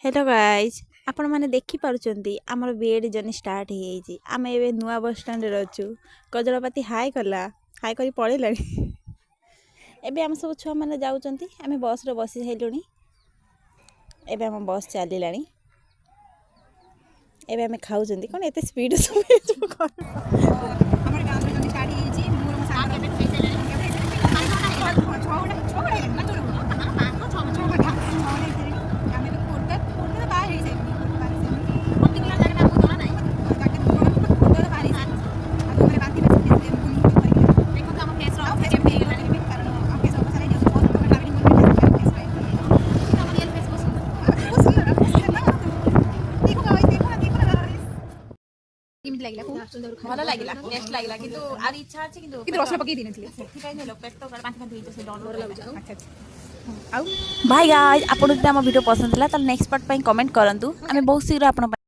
hello guys आपण मैंने देखी पार्टी आमर बीएड जर्नी स्टार्ट हो जाइए आम ए नुआ बस स्टाण्ड अच्छु गजलपाती हाई कला हाई कर पड़ेगा एबे आम सब छुआ मैंने जाऊँच आम बस बसी सारूँ एबे आम बस चलला एबे आम खाऊँ कौन एत स्पीड ଭଲ ଲାଗିଲା ଟେଷ୍ଟ ଲାଗିଲା କିନ୍ତୁ ଆର ଇଚ୍ଛା ଅଛି କିନ୍ତୁ ରସୁଣ ପକେଇ ଦେଇନଥିଲି ସେଥିପାଇଁ ଲୋକ ପେଟ କାଳେ ବାନ୍ତି ଫାନ୍ତି ହେଇଯିବ ସେ ଡର ଲାଗୁଛି भाई गाइज आपको आम वीडियो पसंद है तो नेक्स्ट पार्ट कमेंट करूँ आम बहुत शीघ्र आप